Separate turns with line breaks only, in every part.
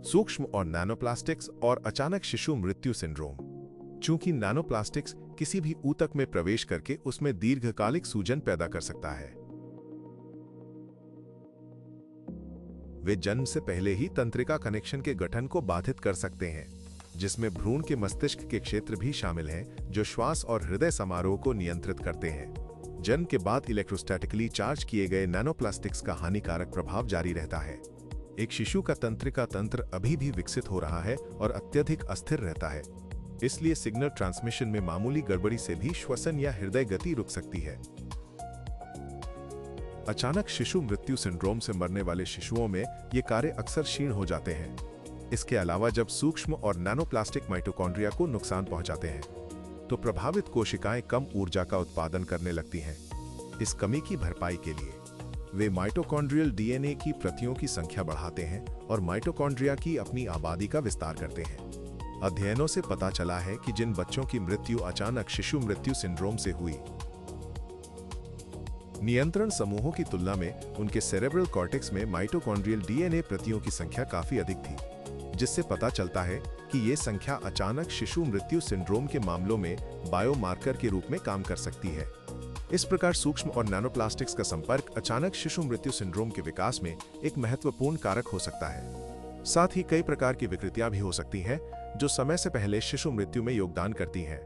सूक्ष्म और नैनोप्लास्टिक्स और अचानक शिशु मृत्यु सिंड्रोम। चूंकि नैनोप्लास्टिक्स किसी भी ऊतक में प्रवेश करके उसमें दीर्घकालिक सूजन पैदा कर सकता है, वे जन्म से पहले ही तंत्रिका कनेक्शन के गठन को बाधित कर सकते हैं, जिसमें भ्रूण के मस्तिष्क के क्षेत्र भी शामिल हैं, जो श्वास और हृदय समारोह को नियंत्रित करते हैं। जन्म के बाद इलेक्ट्रोस्टैटिकली चार्ज किए गए नैनोप्लास्टिक्स का हानिकारक प्रभाव जारी रहता है। एक शिशु का तंत्रिका तंत्र अभी भी विकसित हो रहा है और अत्यधिक अस्थिर रहता है, इसलिए सिग्नल ट्रांसमिशन में मामूली गड़बड़ी से भी श्वसन या हृदय गति रुक सकती है। अचानक शिशु मृत्यु सिंड्रोम से मरने वाले शिशुओं में ये कार्य अक्सर क्षीण हो जाते हैं। इसके अलावा जब सूक्ष्म और नैनोप्लास्टिक माइटोकॉन्ड्रिया को नुकसान पहुंचाते हैं, तो प्रभावित कोशिकाएं कम ऊर्जा का उत्पादन करने लगती हैं। इस कमी की भरपाई के लिए वे माइटोकॉन्ड्रियल डीएनए की प्रतियों की संख्या बढ़ाते हैं और माइटोकॉन्ड्रिया की अपनी आबादी का विस्तार करते हैं। अध्ययनों से पता चला है कि जिन बच्चों की मृत्यु अचानक शिशु मृत्यु सिंड्रोम से हुई, नियंत्रण समूहों की तुलना में उनके सेरेब्रल कॉर्टेक्स में माइटोकॉन्ड्रियल डीएनए प्रतियों की संख्या काफी अधिक थी, जिससे पता चलता है कि ये संख्या अचानक शिशु मृत्यु सिंड्रोम के मामलों में बायोमार्कर के रूप में काम कर सकती है। इस प्रकार सूक्ष्म और नैनोप्लास्टिक्स का संपर्क अचानक शिशु मृत्यु सिंड्रोम के विकास में एक महत्वपूर्ण कारक हो सकता है। साथ ही कई प्रकार की विकृतियां भी हो सकती हैं, जो समय से पहले शिशु मृत्यु में योगदान करती हैं।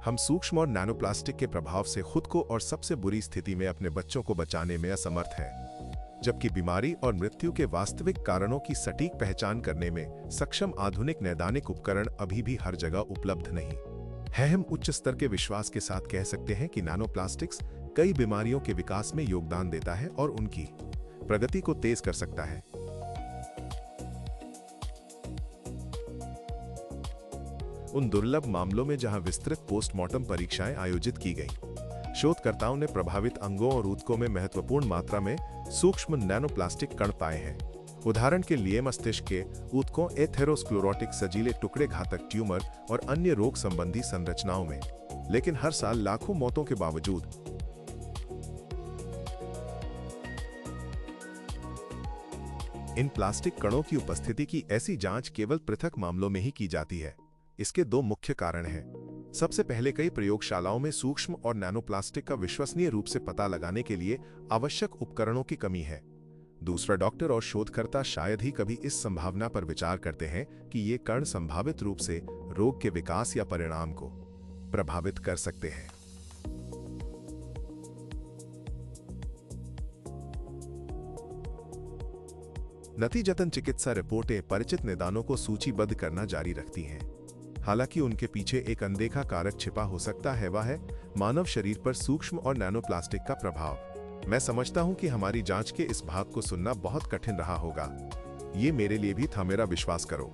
हम सूक्ष्म और नैनोप्लास्टिक के प्रभाव से खुद को और सबसे बुरी स्थिति में अपने बच्चों को बचाने में असमर्थ हैं, जबकि बीमारी और मृत्यु के वास्तविक कारणों की सटीक पहचान करने में सक्षम आधुनिक नैदानिक उपकरण अभी भी हर जगह उपलब्ध नहीं है। हम उच्च स्तर के विश्वास के साथ कह सकते हैं कि नैनोप्लास्टिक्स कई बीमारियों के विकास में योगदान देता है और उनकी प्रगति को तेज कर सकता है। उन दुर्लभ मामलों में जहां विस्तृत पोस्टमार्टम परीक्षाएं आयोजित की गईं, शोधकर्ताओं ने प्रभावित अंगों और ऊतकों में महत्वपूर्ण मात्रा में सूक्ष्म नैनोप्लास्टिक कण पाए हैं। उदाहरण के लिए मस्तिष्क के ऊतकों, एथेरोस्क्लेरोटिक सजीले टुकड़े, घातक ट्यूमर और अन्य रोग संबंधी संरचनाओं में। लेकिन हर साल लाखों मौतों के बावजूद इन प्लास्टिक कणों की उपस्थिति की ऐसी जांच केवल पृथक मामलों में ही की जाती है। इसके दो मुख्य कारण हैं। सबसे पहले, कई प्रयोगशालाओं में सूक्ष्म और नैनोप्लास्टिक का विश्वसनीय रूप से पता लगाने के लिए आवश्यक उपकरणों की कमी है। दूसरा, डॉक्टर और शोधकर्ता शायद ही कभी इस संभावना पर विचार करते हैं कि ये कण संभावित रूप से रोग के विकास या परिणाम को प्रभावित कर सकते हैं। नतीजतन चिकित्सा रिपोर्टें परिचित निदानों को सूचीबद्ध करना जारी रखती हैं। हालांकि उनके पीछे एक अनदेखा कारक छिपा हो सकता है, वह है मानव शरीर पर सूक्ष्म और नैनोप्लास्टिक का प्रभाव। मैं समझता हूं कि हमारी जांच के इस भाग को सुनना बहुत कठिन रहा होगा। ये मेरे लिए भी था, मेरा विश्वास करो।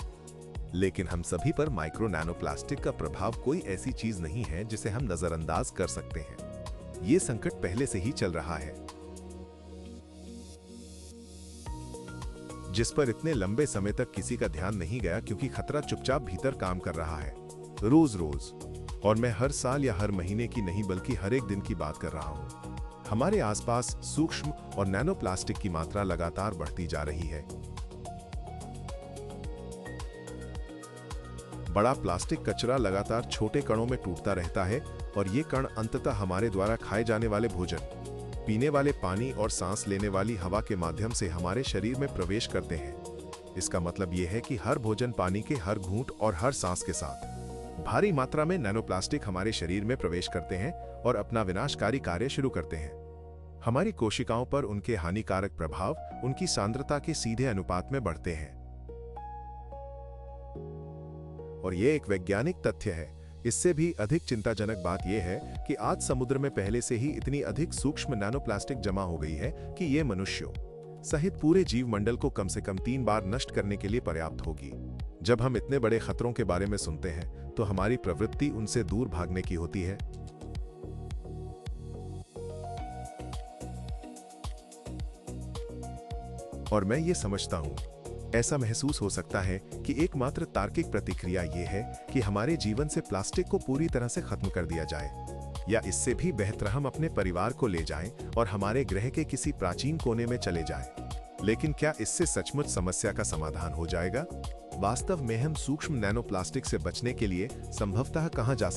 लेकिन हम सभी पर माइक्रो नैनोप्लास्टिक का प्रभाव कोई ऐसी चीज नहीं है जिसे हम नजरअंदाज कर सकते हैं। ये संकट पहले से ही चल रहा है, जिस पर इतने लंबे समय तक किसी का ध्यान नहीं गया, क्योंकि खतरा चुपचाप भीतर काम कर रहा है, रोज रोज। और मैं हर साल या हर महीने की नहीं बल्कि हर एक दिन की बात कर रहा हूं। हमारे आसपास सूक्ष्म और नैनोप्लास्टिक की मात्रा लगातार बढ़ती जा रही है। बड़ा प्लास्टिक कचरा लगातार छोटे कणों में टूटता रहता है और ये कण अंततः हमारे द्वारा खाए जाने वाले भोजन, पीने वाले पानी और सांस लेने वाली हवा के माध्यम से हमारे शरीर में प्रवेश करते हैं। इसका मतलब यह है कि हर भोजन, पानी के हर घूंट और हर सांस के साथ भारी मात्रा में नैनोप्लास्टिक हमारे शरीर में प्रवेश करते हैं और अपना विनाशकारी कार्य शुरू करते हैं। हमारी कोशिकाओं पर उनके हानिकारक प्रभाव उनकी सांद्रता के सीधे अनुपात में बढ़ते हैं। और यह एक वैज्ञानिक तथ्य है। इससे भी अधिक चिंताजनक बात यह है कि आज समुद्र में पहले से ही इतनी अधिक सूक्ष्म नैनोप्लास्टिक जमा हो गई है कि यह मनुष्यों सहित पूरे जीवमंडल को कम से कम 3 बार नष्ट करने के लिए पर्याप्त होगी। जब हम इतने बड़े खतरों के बारे में सुनते हैं, तो हमारी प्रवृत्ति उनसे दूर भागने की होती है। और मैं ये समझता हूं, ऐसा महसूस हो सकता है कि एकमात्र तार्किक प्रतिक्रिया यह है कि हमारे जीवन से प्लास्टिक को पूरी तरह से खत्म कर दिया जाए। या इससे भी बेहतर हम अपने परिवार को ले जाएं और हमारे ग्रह के किसी प्राचीन कोने में चले जाएं। लेकिन क्या इससे सचमुच समस्या का समाधान हो जाएगा? वास्तव में हम सूक्ष्म नैनोप्लास्टिक से बचने के लिए संभवतः कहां जा